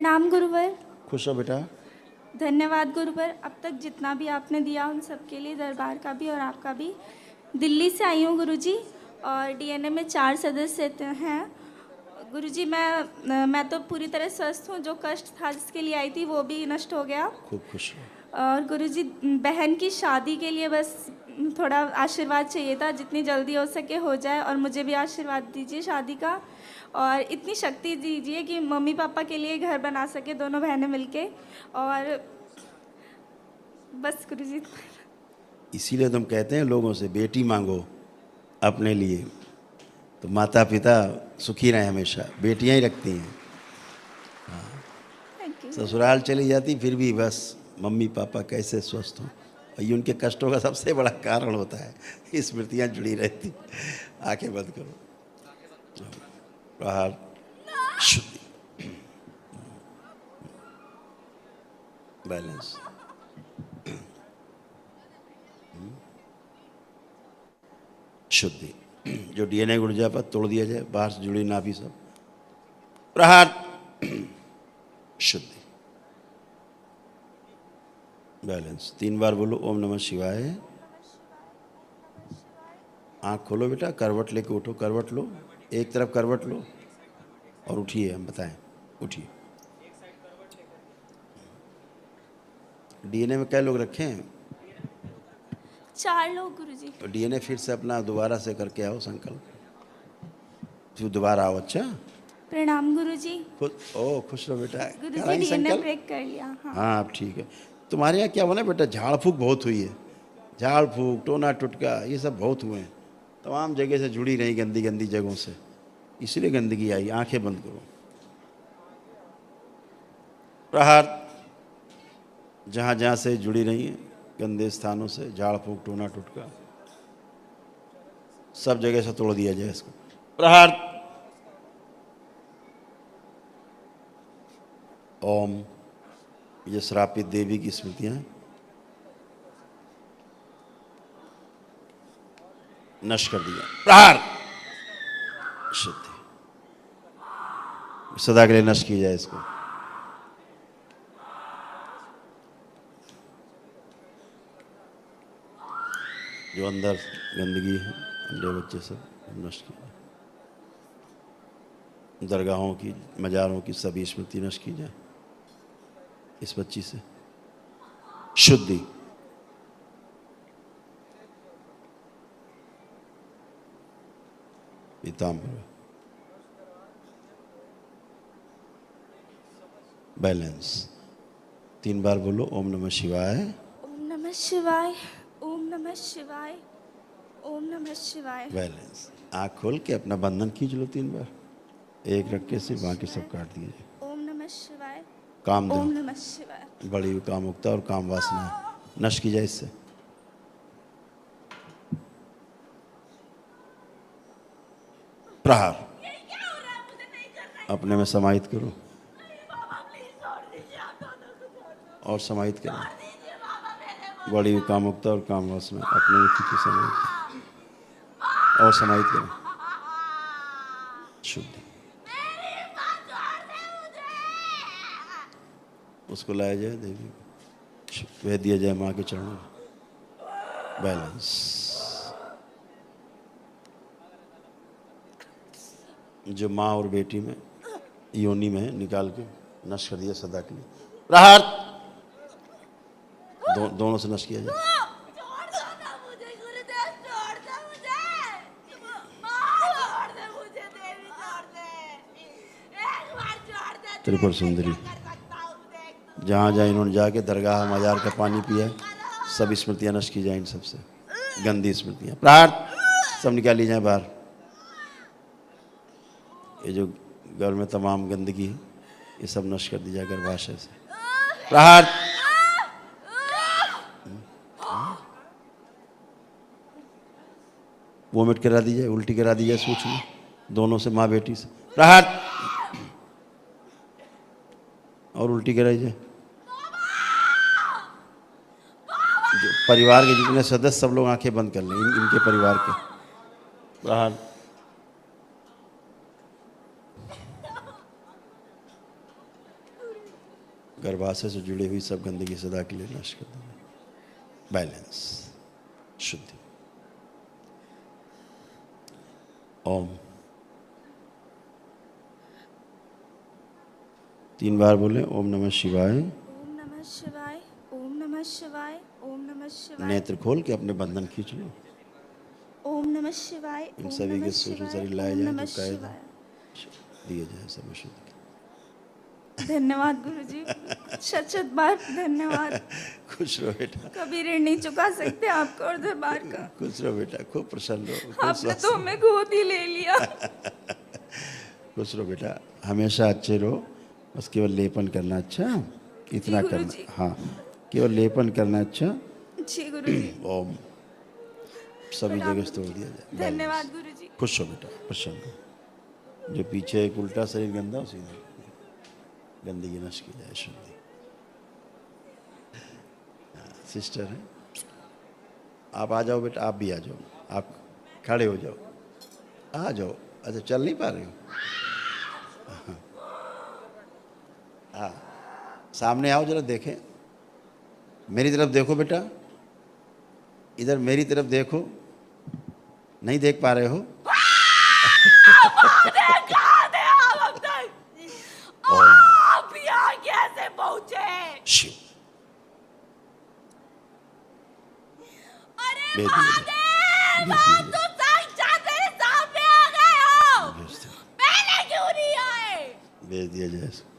नाम गुरुवर। खुश हो बेटा। धन्यवाद गुरुवर, अब तक जितना भी आपने दिया उन सबके लिए, दरबार का भी और आपका भी। दिल्ली से आई हूँ गुरुजी, और डीएनए में 4 सदस्य हैं। गुरुजी मैं तो पूरी तरह स्वस्थ हूँ। जो कष्ट था जिसके लिए आई थी वो भी नष्ट हो गया। खूब खुश हो। और गुरुजी, बहन की शादी के लिए बस थोड़ा आशीर्वाद चाहिए था, जितनी जल्दी हो सके हो जाए, और मुझे भी आशीर्वाद दीजिए शादी का, और इतनी शक्ति दीजिए कि मम्मी पापा के लिए घर बना सके दोनों बहनें मिलके। और बस गुरुजी। इसीलिए तुम कहते हैं लोगों से बेटी मांगो अपने लिए, तो माता पिता सुखी रहे हमेशा, बेटियां ही रखती हैं। Thank you. ससुराल चली जाती फिर भी बस मम्मी पापा कैसे स्वस्थ हों, और ये उनके कष्टों का सबसे बड़ा कारण होता है। स्मृतियाँ जुड़ी रहती। आंखें बंद करो। प्रहार शुद्धि बैलेंस। शुद्धि। जो डीएनए गुर्जा पर तोड़ दिया जाए, बाहर से जुड़ी नाभि सब। प्रहार शुद्धि बैलेंस। 3 बार बोलो ओम नमः शिवाय। आँख खोलो बेटा, करवट लेके उठो, करवट लो, एक तरफ करवट लो और उठिए। हम बताएं, उठिए। डीएनए में क्या लोग रखे हैं? 4 लोग गुरुजी। तो डीएनए फिर से अपना दोबारा से करके आओ संकल्प, फिर दोबारा आओ। अच्छा, प्रणाम गुरुजी। खुश रहो बेटा। गुरुजी कराएंगे डीएनए संकल्प। ब्रेक कर लिया। हाँ। हाँ अब ठीक है। तुम्हारे यहाँ क्या बना बेटा, झाड़ फूक बहुत हुई है। झाड़ फूक, टोना टुटका, ये सब बहुत हुए हैं। तमाम जगह से जुड़ी रही, गंदी गंदी जगहों से, इसलिए गंदगी आई। आंखें बंद करो। प्रहार। जहाँ जहाँ से जुड़ी रही हैं गंदे स्थानों से, झाड़ फूक, टोना टुटका, सब जगह से तोड़ दिया जाए इसको। प्रहार। ओम। ये श्रापित देवी की स्मृतियां नष्ट कर दिया। प्रहार शुद्धि सदा के लिए नष्ट की जाए इसको। जो अंदर गंदगी है, अंडे बच्चे सब नष्ट किया। दरगाहों की, मज़ारों की सभी स्मृति नष्ट की जाए इस बच्ची से। शुद्धि। पीताम्बर बैलेंस। 3 बार बोलो ओम नमः शिवाय। ओम नमः शिवाय, ओम नमः शिवाय, ओम नमः शिवाय। बैलेंस। आँख खोल के अपना बंधन खींच लो 3 बार, एक रख के सिर्फ बाकी सब काट दिए। ओम नमः शिवाय, काम ओम दो, नमः शिवाय। बड़ी हुई कामुकता और काम वासना नष्ट की जाए इससे। प्रहार। अपने में समाहित करो और समाहित करो। बड़ी हुई कामुकता और काम वासना अपने में खींचे, समाहित और समाहित करो। शुद्धि। उसको लाया जाए देवी को, भेज दिया जाए माँ के चरणों में। बैलेंस। जो माँ और बेटी में योनि में निकाल के नष्ट कर दिया सदा के लिए। प्रहार। दोनों से नष्ट किया जाए। त्रिपुर सुंदरी, जहाँ जहाँ इन्होंने जाके दरगाह मजार का पानी पिया, सब स्मृतियाँ नष्ट की जाए इन सबसे, गंदी स्मृतियाँ। प्रहार। सब निकाल ली जाए बाहर। ये जो घर में तमाम गंदगी है, ये सब नष्ट कर दी जाए गर्भाशय से। प्रहार। वोमिट करा दी जाए, उल्टी करा दी जाए सूक्ष्म, दोनों से, माँ बेटी से। प्रहार। और उल्टी कराई जाए। परिवार के जितने सदस्य सब लोग आंखें बंद कर लें, इनके परिवार के। प्रहार। गर्भाशय से जुड़ी हुई सब गंदगी सदा के लिए नष्ट कर देना। बैलेंस, शुद्धि। ओम 3 बार बोले ओम नमः शिवाय। ओम नमः शिवाय, ओम नमः शिवाय, ओम नमः शिवाय। नेत्र खोल के अपने बंधन खींच लो। ओम नमः शिवाय, इन ओम सभी नमः के सूक्ष्म शिवाय, शरीर लाए ओम जाए नमः जो कैद शिवाय। दिए जाए सब शुद्ध। धन्यवाद गुरुजी, शत शत बार धन्यवाद। खुश रहो बेटा, कभी ऋण नहीं चुका सकते आपका और दरबार का। खुश रहो बेटा, खूब प्रसन्न रहो, खूब आपने स्वस्थ तो हमें गोद ही ले लिया। खुश रहो बेटा, हमेशा अच्छे रहो। बस केवल लेपन करना अच्छा, इतना जी करना। गुरुजी। हाँ, केवल लेपन करना अच्छा। जी गुरुजी। ओम सभी प्रणाम जगह तोड़ गुरुजी। दिया जाए। धन्यवाद गुरुजी। खुश हो बेटा, प्रसन्न हो। जो पीछे एक उल्टा शरीर गंदा, उसी गंदगी नष्ट की जाए, शुद्धि। सिस्टर है, आप आ जाओ बेटा, आप भी आ जाओ, आप खड़े हो जाओ, आ जाओ। अच्छा, चल नहीं पा रहे हो? हाँ, सामने आओ जरा, देखें, मेरी तरफ देखो बेटा, इधर मेरी तरफ देखो। नहीं देख पा रहे हो? आप यहाँ कैसे पहुँचे? शिव अरे भेज दिया जाए, आप तो साक्षात मेरे सामने आ गए हो। भेज दिया, पहले क्यों नहीं आए? भेज दिया जाए इसको।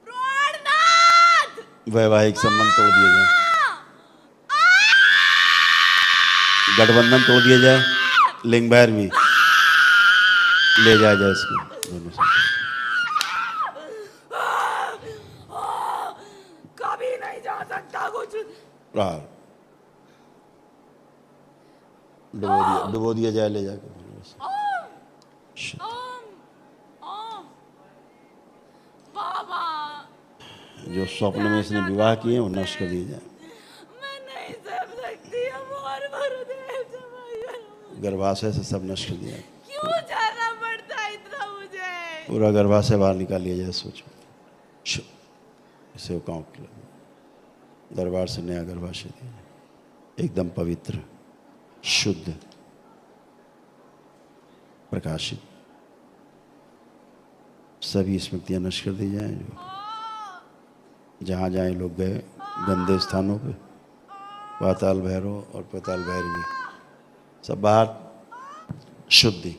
प्राणनाथ! वैवाहिक संबंध तोड़ दिए जाए, गठबंधन तोड़ दिया जाए, लिंग बैर भी ले जाया जाए इसको दोनों से। कभी नहीं जा सकता कुछ। प्रहार डुबो दिया जाए, ले जाकर दोनों से। बाबा, जो स्वप्न में इसने विवाह किए वो नष्ट कर दिए जाए। मैं नहीं सह सकती अब और गुरुदेव जमाइए। गर्भाशय से सब नष्ट कर दिया, क्यों जाना पड़ता है इतना मुझे? पूरा गर्भाशय बाहर निकाल लिया जाए। सोचो, इसे कांव के दरबार से नया गर्भाशय दिया जाए, एकदम पवित्र, शुद्ध, प्रकाशित। सभी स्मृतियां नष्ट कर दी जाए। जो जहाँ जहाँ लोग गए गंदे स्थानों पे, पाताल भैरव और पाताल भैरवी, सब बाहर, शुद्धि।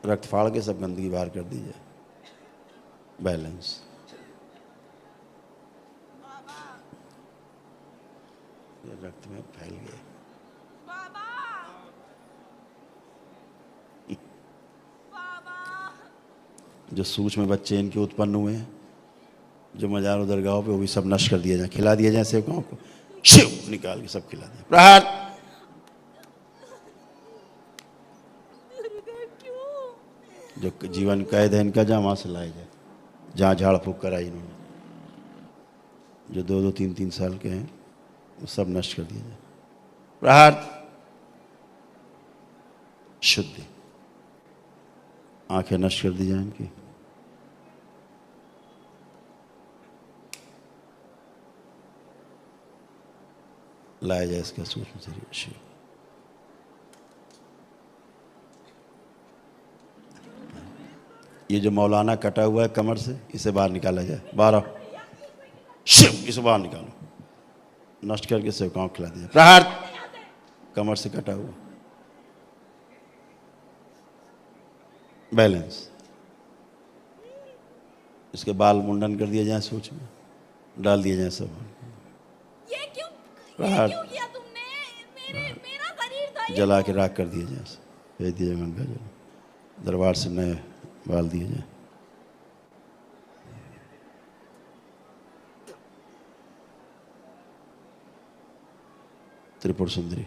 रक्त फाड़ के सब गंदगी बाहर कर दी जाए। बैलेंस। ये रक्त में फैल गए। जो सूक्ष्म बच्चे इनके उत्पन्न हुए हैं, जो मजारों दरगाहों पे, वो भी सब नष्ट कर दिया जाए, खिला दिया जाए सेवकों को। शिव निकाल के सब खिला दिया। प्रहार। जो जीवन कैद है इनका, जहाँ वहाँ से लाया जाए, जहाँ झाड़ फूक कराई इन्होंने, जो 2-2, 3-3 साल के हैं, वो सब नष्ट कर दिया जाए। प्रहार। शुद्धि। आंखें नष्ट कर दी जाए इनकी। लाया जाए इसका सूक्ष्म शरीर। शिव। ये जो मौलाना कटा हुआ है कमर से, इसे बाहर निकाला जाए। 12 शिव, इसे बाहर निकालो, नष्ट करके सेवकाओं खिला दिया। प्रहार। कमर से कटा हुआ। बैलेंस। इसके बाल मुंडन कर दिए जाए, सोच में डाल दिए जाए सब। ये क्यों किया तुमने? मेरा शरीर था ये। जला के राख कर दिए जाए, भेज दिए गंगा जल। दरबार से नए बाल दिए जाए। त्रिपुर सुंदरी।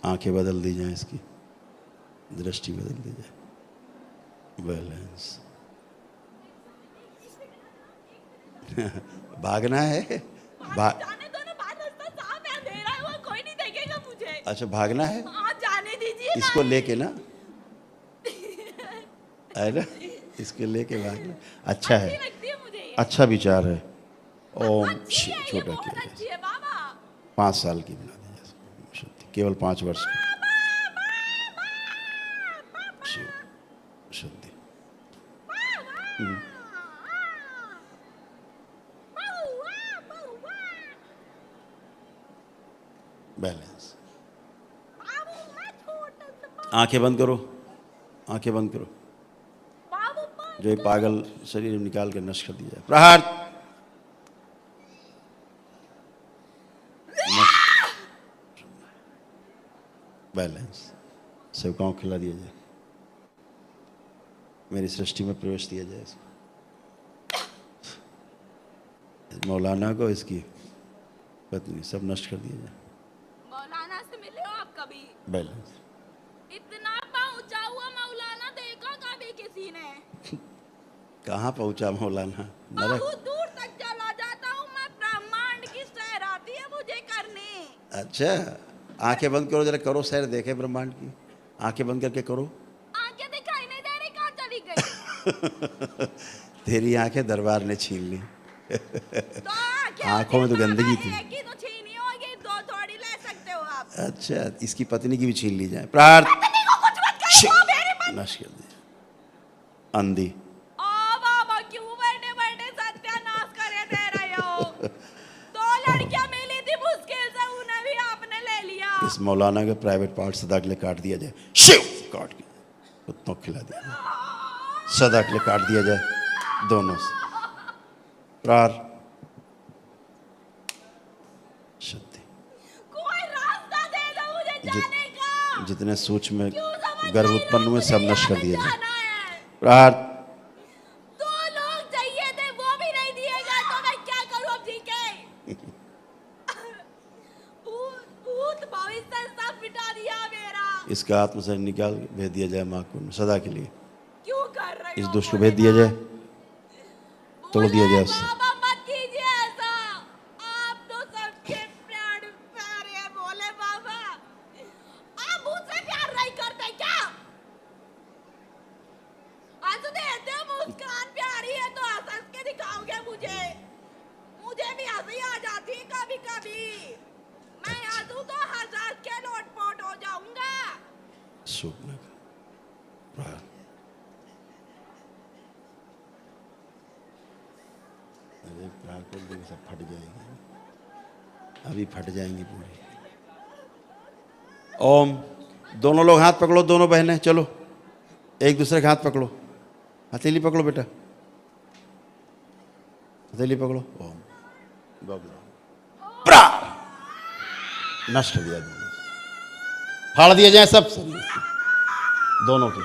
आंखें बदल दी जाए, इसकी दृष्टि बदल दी जाए। बैलेंस। भागना है, जाने दो ना, बात रास्ता साफ है, अंधेरा है, वो कोई अच्छा भागना है, जाने दीजिए ना। इसको लेके ना, है ना, इसको लेके भागना अच्छा है, लगती है मुझे ये। अच्छा विचार है। ओम अच्छी है, ये छोटा बहुत किया अच्छी है बाबा। 5 साल की बना दीजिए शुद्धि, केवल 5 वर्ष की शिव शुद्धि। बैलेंस। आंखें बंद करो, आंखें बंद करो। जो ये पागल शरीर में निकाल कर नष्ट कर दिया जाए। प्रहार। बैलेंस। सेवकाओं को खिला दिया जाए, मेरी सृष्टि में प्रवेश दिया जाए। मौलाना को, इसकी पत्नी, सब नष्ट कर दिया जाए। मौलाना से मिले हो आप कभी? बैलेंस। इतना पहुंचा हुआ मौलाना देखा कभी किसी ने? कहाँ पहुंचा मौलाना? नरक। बहुत दूर तक चला जाता हूँ मैं, ब्रह्मांड की सैर आती है मुझे करने। अच्छा, आंखें बंद करो जरा, करो सैर, देखे ब्रह्मांड की। आंखें बंद करके करो। आंखें दिखाई नहीं दे रही, कहाँ चली गई? तेरी आंखें दरबार ने छीन ली। तो आंखों में तो गंदगी थी। एक ही तो छीनी होगी, दो थोड़ी ले सकते हो आप। अच्छा, इसकी पत्नी की भी छीन ली जाए। प्रहार। पत्नी को कुछ मत करो, वो मेरी पत्नी। नष्ट कर दिया। अंधी। बाबा क्यों बैठे बैठे सत्यानाश करे दे रहे हो? दो लड़कियां मिली थी मुश्किल से, उन्हें भी आपने ले लिया। इस मौलाना के प्राइवेट पार्ट सदा के लिए काट दिया जाए। शिव काट के कुत्तों को खिला दिया जाए। सदा के लिए काट दिया जाए दोनों से। प्रार शुद्धि। कोई रास्ता दे दो मुझे जाने का। जितने सूक्ष्म क्यों समझ गर्भ नहीं उत्पन्न रहे? हुए मुझे सब नष्ट कर यहाँ दिए पे जाए। जाना है। प्रार। दो लोग चाहिए थे, वो भी नहीं दिए गए, तो मैं क्या करूं अब जी के? भूत भविष्य सब मिटा दिया मेरा। इसका आत्मा से निकाल भेज दिया जाए माँ को सदा के लिए। क्यों कर रहे हो? इस दुष्ट को भेज दिया जाए, तोड़ दिया जाए उससे। बाबा मत कीजिए ऐसा, आप तो सबके प्राण प्यारे हैं भोले बाबा। आप मुझसे प्यार नहीं करते क्या? हंस देते हो, मुस्कान प्यारी है तो हंस के दिखाओगे मुझे। मुझे भी हंसी आ जाती है कभी कभी। मैं हंसू तो हंस के लोटपोट हो जाऊंगा। शुभ न प्रार। अरे प्रार कर देंगे, सब फट जाएंगे, अभी फट जाएंगी पूरी। ओम। दोनों लोग हाथ पकड़ो, दोनों बहनें चलो, एक दूसरे का हाथ पकड़ो। हथेली पकड़ो बेटा, हथेली पकड़ो। ओम बबलो प्रा नष्ट कर दिया, दोनों फाड़ दिए जाए सब शरीर से, दोनों के।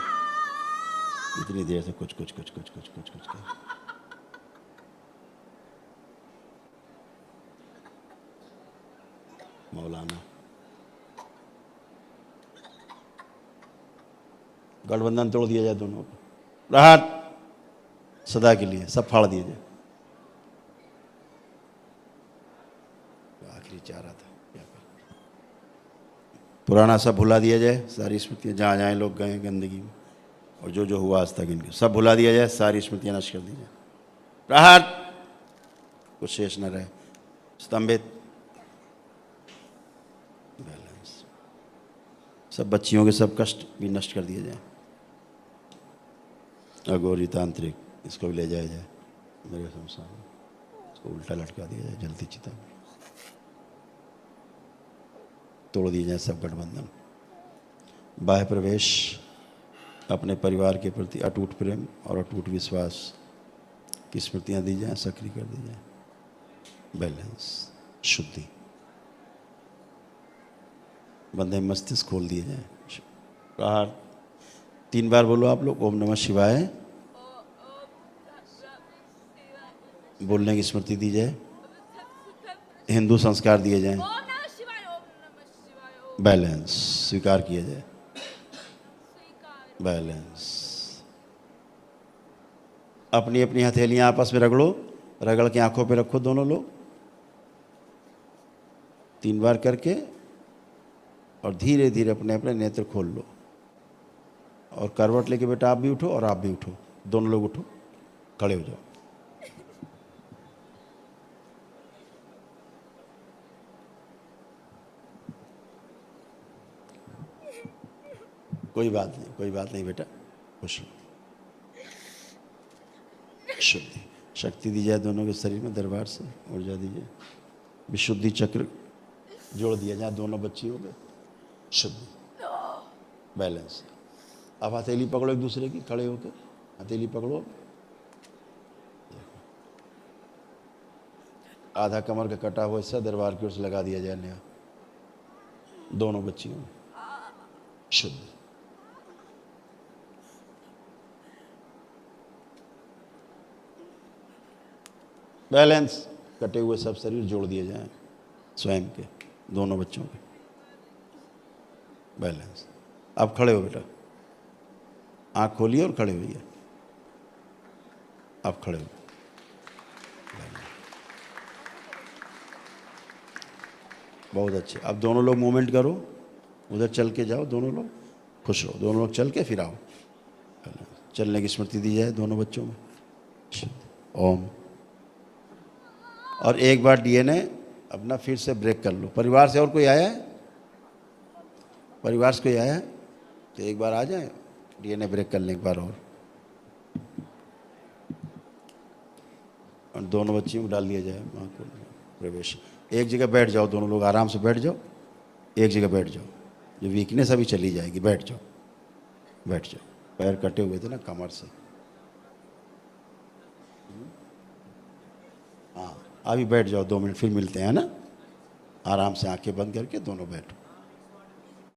इतनी देर से कुछ कुछ कुछ कुछ कुछ कुछ कुछ कर। मौलाना गठबंधन तोड़ दिया जाए दोनों को। प्रहार सदा के लिए सब फाड़ दिए जाए। आखिरी चारा था, क्या कर। पुराना सब भुला दिया जाए, सारी स्मृतियाँ जहाँ जहाँ लोग गए गंदगी में, और जो जो हुआ आज तक इनके सब भुला दिया जाए, सारी स्मृतियाँ नष्ट कर दी जाए। प्रहार कुछ शेष न रहे। स्तंभित। बैलेंस। सब बच्चियों के सब कष्ट भी नष्ट कर दिए जाए। अघोरी तांत्रिक इसको भी ले जाया जाए मेरे संसार में, इसको उल्टा लटका दिया जाए जलती चिता में, तोड़ दिए जाए सब गठबंधन। बाह्य प्रवेश। अपने परिवार के प्रति अटूट प्रेम और अटूट विश्वास की स्मृतियाँ दी जाएं, सक्रिय कर दी जाए। बैलेंस। शुद्धि। बंधे मस्तिष्क खोल दिए जाए। प्रहार 3 बार बोलो आप लोग, ओम नमः शिवाय। बोलने की स्मृति दी जाए, हिंदू संस्कार दिए जाएं। बैलेंस स्वीकार किया जाए। बैलेंस। अपनी अपनी हथेलियां आपस में रगड़ो, रगड़ के आंखों पे रखो दोनों लोग, 3 बार करके और धीरे धीरे अपने अपने नेत्र खोल लो। और करवट लेके बेटा आप भी उठो और आप भी उठो, दोनों लोग उठो, खड़े हो जाओ। कोई बात नहीं, कोई बात नहीं बेटा, खुश हो। शुद्धि शक्ति दी जाए दोनों के शरीर में, दरबार से ऊर्जा दीजिए। विशुद्धि चक्र जोड़ दिया जाए दोनों बच्चियों में। शुद्धि, बैलेंस। अब हथेली पकड़ो एक दूसरे की, खड़े होकर हथेली पकड़ो। आधा कमर का कटा हुआ हिस्सा दरबार की ओर से लगा दिया जाए नया, दोनों बच्चियों में। शुद्ध, बैलेंस। कटे हुए सब शरीर जोड़ दिए जाएं स्वयं के, दोनों बच्चों के। बैलेंस। अब खड़े हो बेटा, आंख खोलिए और खड़े होइए। अब खड़े हो। बहुत अच्छे। अब दोनों लोग मूवमेंट करो, उधर चल के जाओ, दोनों लोग खुश हो, दोनों लोग चल के फिर आओ। चलने की स्मृति दी जाए दोनों बच्चों में। ओम। और एक बार डीएनए अपना फिर से ब्रेक कर लो। परिवार से और कोई आया है? परिवार से कोई आया है तो एक बार आ जाए, डीएनए ब्रेक कर लें एक बार और दोनों बच्चियों को डाल दिया जाए माँ को प्रवेश। एक जगह बैठ जाओ, दोनों लोग आराम से बैठ जाओ, एक जगह बैठ जाओ। जो वीकनेस अभी चली जाएगी, बैठ जाओ, बैठ जाओ। पैर कटे हुए थे ना कमर से, हाँ अभी बैठ जाओ, 2 मिनट फिर मिलते हैं ना। आराम से आंखें बंद करके दोनों बैठो।